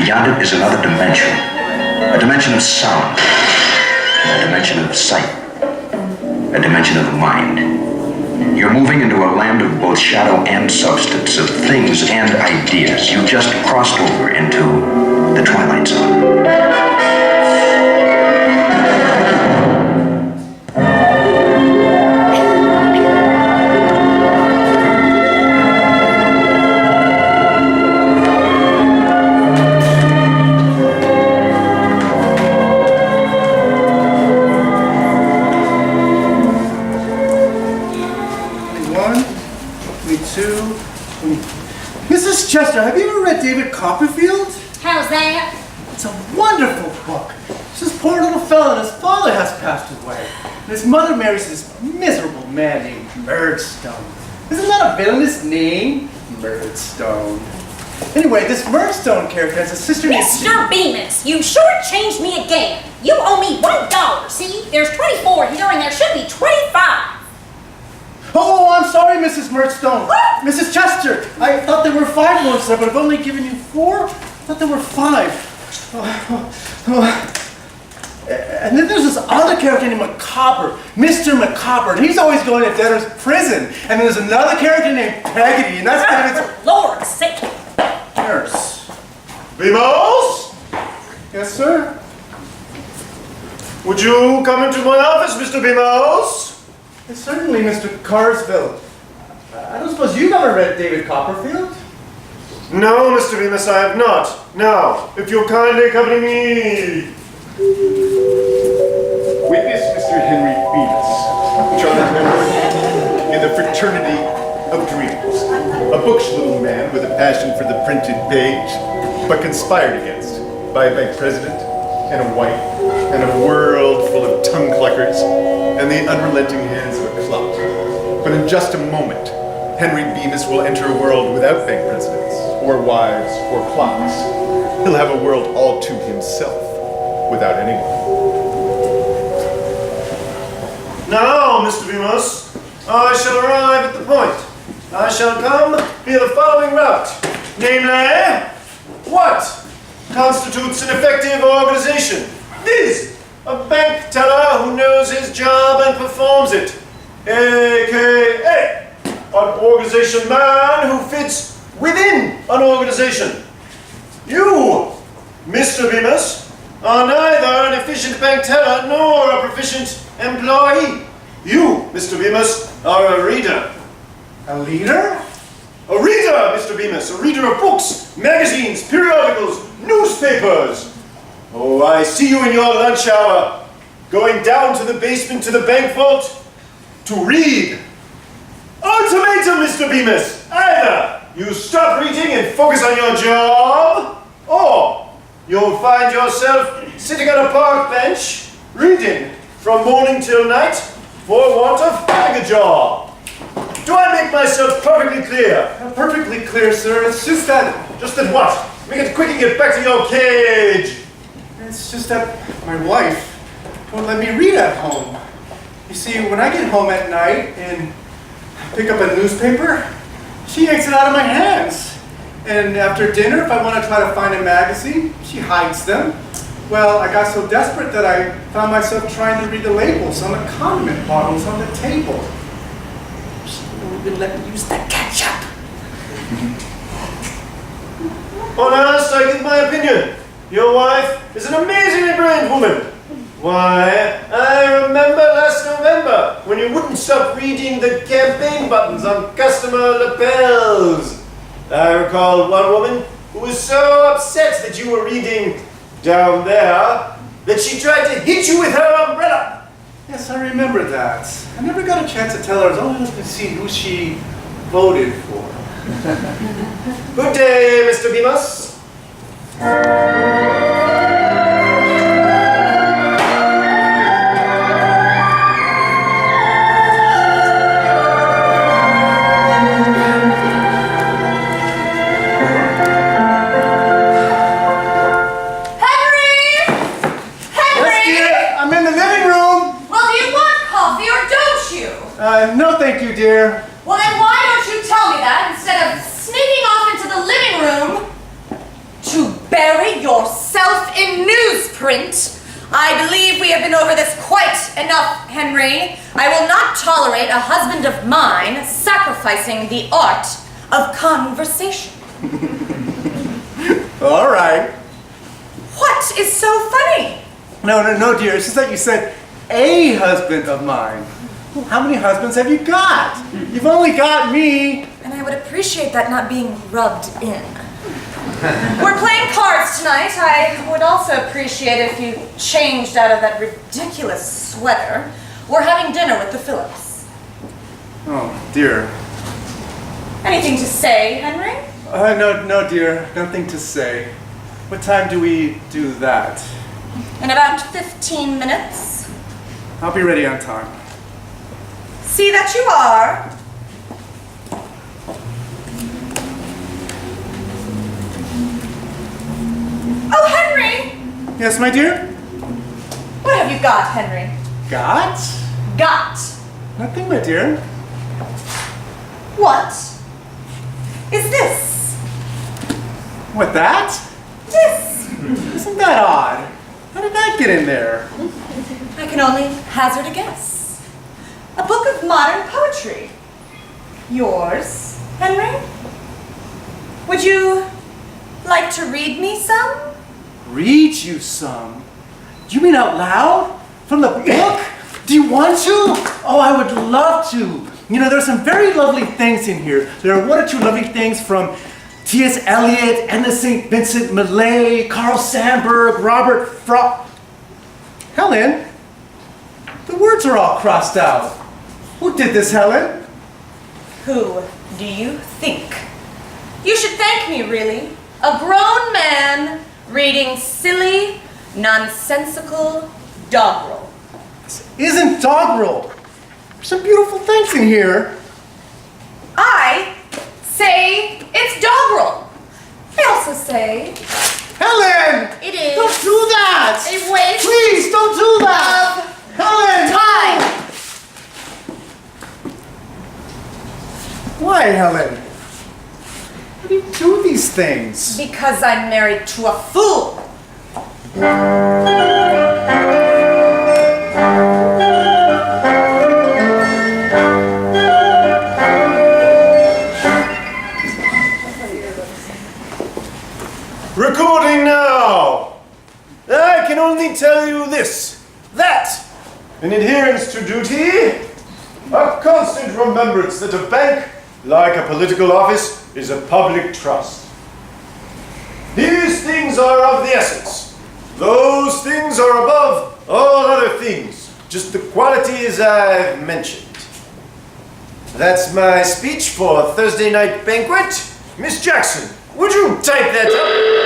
Beyond it is another dimension. A dimension of sound. A dimension of sight. A dimension of the mind. You're moving into a land of both shadow and substance, of things and ideas. You just crossed over into the Twilight Zone. Mrs. Chester, have you ever read David Copperfield? How's that? It's a wonderful book. It's this poor little fellow, and his father has passed away. And his mother marries this miserable man named Murdstone. Isn't that a villainous name? Murdstone. Anyway, this Murdstone character has a sister named... Mr. Bemis, you shortchanged me again. You owe me $1. See, there's 24 here, and there should be 25. Oh, I'm sorry, Mrs. Murdstone. Mrs. Chester, I thought there were 5 more, sir, but I've only given you 4. I thought there were 5. And then there's this other character named Macabre, Mr. Macabre, and he's always going to debtor's prison. And then there's another character named Peggotty, and that's kind of... Lord's sake. Nurse. Bemos? Yes, sir? Would you come into my office, Mr. Bemos? Yes, certainly, Mr. Carsville. I don't suppose you've ever read David Copperfield? No, Mr. Bemis, I have not. Now, if you'll kindly accompany me. Witness Mr. Henry Bemis, chartered member in the Fraternity of Dreamers. A bookish little man with a passion for the printed page, but conspired against by a bank president and a wife and a world full of tongue cluckers and the unrelenting hands of a clout. But in just a moment, Henry Bemis will enter a world without bank presidents, or wives, or clocks. He'll have a world all to himself, without anyone. Now, Mr. Bemis, I shall arrive at the point. I shall come via the following route. Namely, what constitutes an effective organization? Is a bank teller who knows his job and performs it, aka an organization man who fits within an organization. You, Mr. Bemis, are neither an efficient bank teller nor a proficient employee. You, Mr. Bemis, are a reader. A leader? A reader, Mr. Bemis, a reader of books, magazines, periodicals, newspapers. Oh, I see you in your lunch hour, going down to the basement to the bank vault to read. Ultimatum, Mr. Bemis. Either you stop reading and focus on your job, or you'll find yourself sitting on a park bench, reading from morning till night for want of having a job. Do I make myself perfectly clear? Perfectly clear, sir. It's just that... Just that what? Make it quick and get back to your cage. It's just that my wife won't let me read at home. You see, when I get home at night and pick up a newspaper, she yanks it out of my hands. And after dinner, if I want to try to find a magazine, she hides them. Well, I got so desperate that I found myself trying to read the labels on the condiment bottles on the table. She won't even let me use the ketchup. Honest, I give my opinion. Your wife is an amazingly brilliant woman. Why, I remember last November when you wouldn't stop reading the campaign buttons on customer lapels. I recall one woman who was so upset that you were reading down there that she tried to hit you with her umbrella. Yes, I remember that. I never got a chance to tell her. I was only looking to see who she voted for. Good day, Mr. Bemis. No, thank you, dear. Well, then why don't you tell me that instead of sneaking off into the living room to bury yourself in newsprint. I believe we have been over this quite enough, Henry. I will not tolerate a husband of mine sacrificing the art of conversation. All right. What is so funny? No, dear. It's just that you said a husband of mine. How many husbands have you got? You've only got me. And I would appreciate that not being rubbed in. We're playing cards tonight. I would also appreciate it if you changed out of that ridiculous sweater. We're having dinner with the Phillips. Oh, dear. Anything to say, Henry? No, dear. Nothing to say. What time do we do that? In about 15 minutes. I'll be ready on time. See that you are. Oh, Henry! Yes, my dear? What have you got, Henry? Got? Got. Nothing, my dear. What is this? What, that? This. Isn't that odd? How did that get in there? I can only hazard a guess. A book of modern poetry. Yours, Henry? Would you like to read me some? Read you some? You mean out loud? From the book? Do you want to? Oh, I would love to. You know, there's some very lovely things in here. There are one or two lovely things from T.S. Eliot, Anna St. Vincent Millay, Carl Sandburg, Robert Frost. Helen, the words are all crossed out. Who did this, Helen? Who do you think? You should thank me, really. A grown man reading silly, nonsensical doggerel. This isn't doggerel. There's some beautiful things in here. I say it's doggerel. I also say Helen! it is Don't do that! a waste Please, don't do that! of Helen! time. Why, Helen? Why do you do these things? Because I'm married to a fool. Recording now! I can only tell you this, that, in adherence to duty, a constant remembrance that a bank, like a political office, is a public trust. These things are of the essence. Those things are above all other things, just the qualities I've mentioned. That's my speech for Thursday night banquet. Miss Jackson, would you type that up?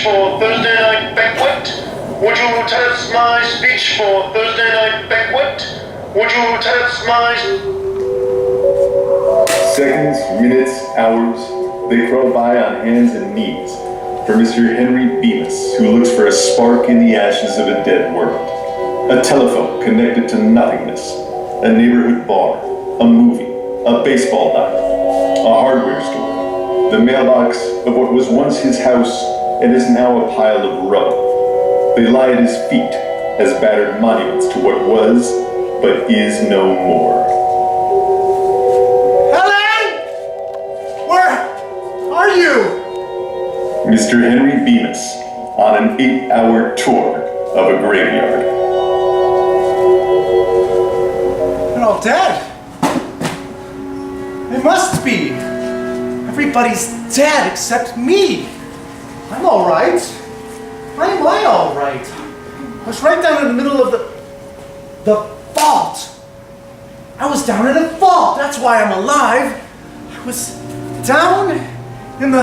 for Thursday night banquet? Would you test my speech for Thursday night banquet? Would you test my... Seconds, minutes, hours, they crawl by on hands and knees for Mr. Henry Bemis, who looks for a spark in the ashes of a dead world. A telephone connected to nothingness, a neighborhood bar, a movie, a baseball diamond, a hardware store, the mailbox of what was once his house and is now a pile of rubble. They lie at his feet as battered monuments to what was, but is no more. Helen! Where are you? Mr. Henry Bemis on an 8-hour tour of a graveyard. all dead. They must be. Everybody's dead except me. I'm all right. Why am I all right? I was right down in the middle of the vault. I was down in a vault. That's why I'm alive. I was down in the...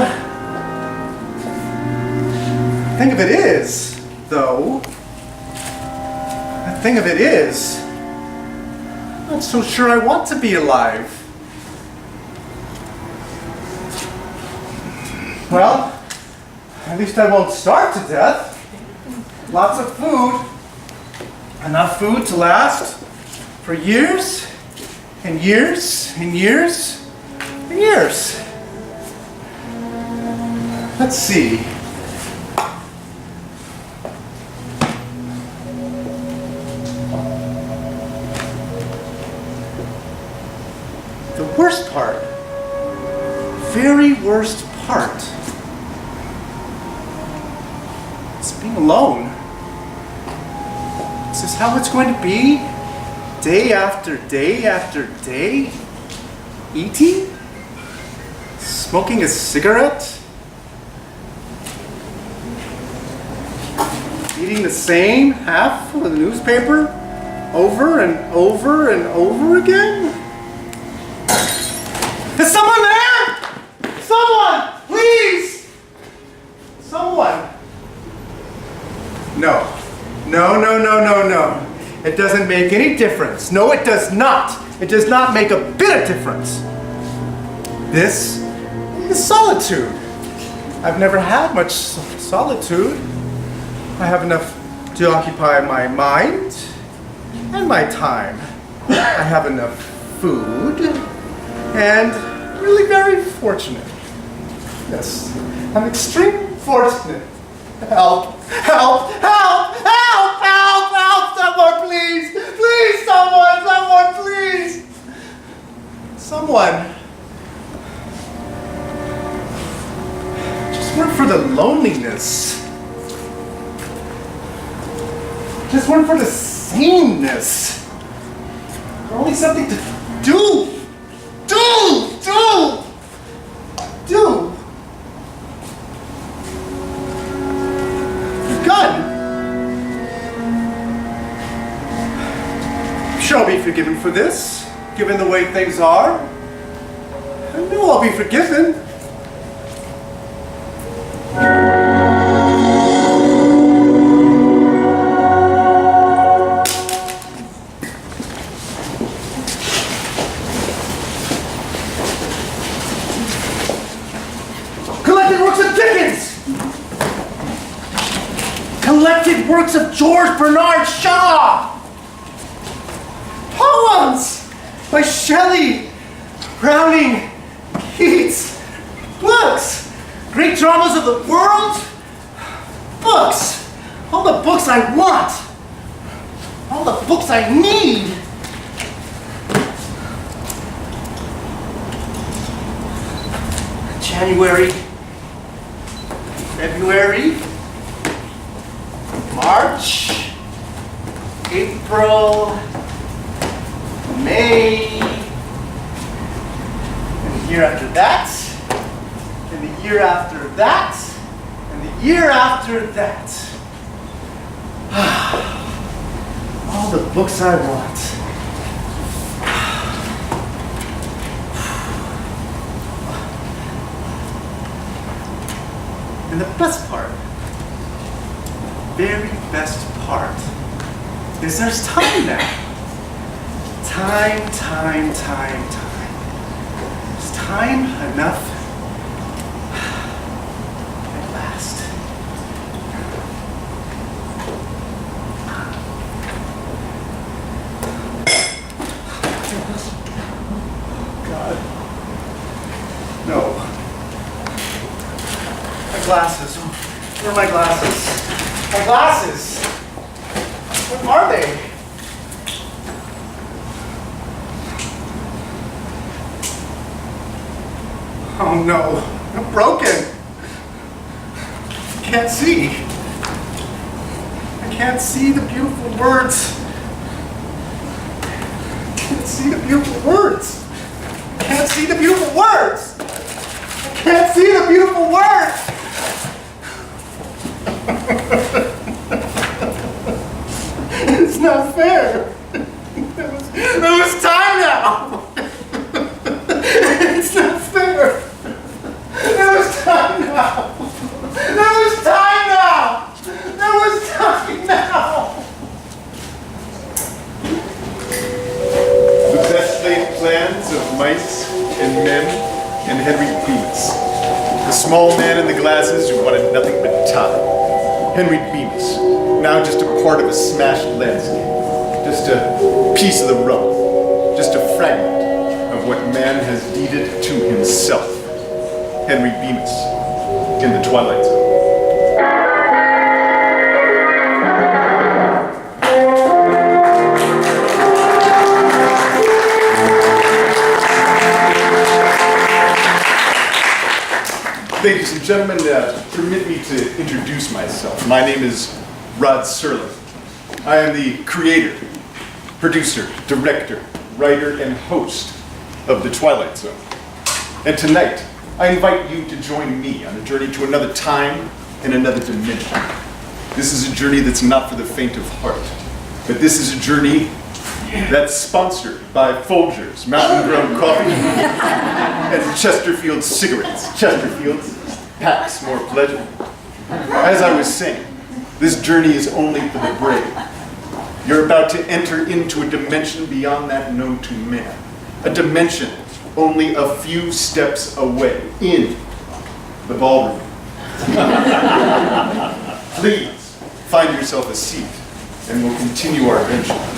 The thing of it is, though, the thing of it is, I'm not so sure I want to be alive. Well, at least I won't starve to death. Lots of food. Enough food to last for years and years and years and years. Let's see. The worst part, very worst part, is being alone. Is this how it's going to be? Day after day after day? Eating? Smoking a cigarette? Eating the same half of the newspaper over and over and over again? Is someone there? Someone! Please! Someone! No. No, no, no, no, no. It doesn't make any difference. No, it does not. It does not make a bit of difference. This is solitude. I've never had much solitude. I have enough to occupy my mind and my time. I have enough food and really very fortunate. Yes, I'm extremely fortunate. Help! Help! Help! Help! Help! Help! Someone, please! Please, someone! Someone, please! Someone. Just one for the loneliness. Just one for the sameness. Only something to do. Do! Gun. I'm sure I'll be forgiven for this, given the way things are. I know I'll be forgiven. Collected works of George Bernard Shaw! Poems by Shelley, Browning, Keats, books, great dramas of the world, books, all the books I want, all the books I need. January, February, March, April, May, and the year after that, and the year after that, and the year after that. All the books I want. And the best part, very best part, is there's time now. Time. There's time enough at last. God. No. My glasses. Where are my glasses? My glasses! What are they? Oh no, I'm broken. I can't see. I can't see the beautiful words. I can't can't see the beautiful words. I can't see the beautiful words. I can't see the beautiful words. It's not fair. There was time now. It's not fair. There was time now. There was time now. There was time now. The best laid plans of mice and men and Henry Bemis. The small man in the glasses who wanted nothing but time. Henry Bemis, now just a part of a smashed landscape. Just a piece of the rubble. Just a fragment of what man has deeded to himself. Henry Bemis in the Twilight Zone. Ladies and gentlemen, permit me to introduce myself. My name is Rod Serling. I am the creator, producer, director, writer, and host of The Twilight Zone. And tonight, I invite you to join me on a journey to another time and another dimension. This is a journey that's not for the faint of heart, but this is a journey that's sponsored by Folgers Mountain Grown Coffee and Chesterfield cigarettes. Chesterfield's packs more pleasure. As I was saying, this journey is only for the brave. You're about to enter into a dimension beyond that known to man. A dimension only a few steps away in the ballroom. Please find yourself a seat and we'll continue our adventure.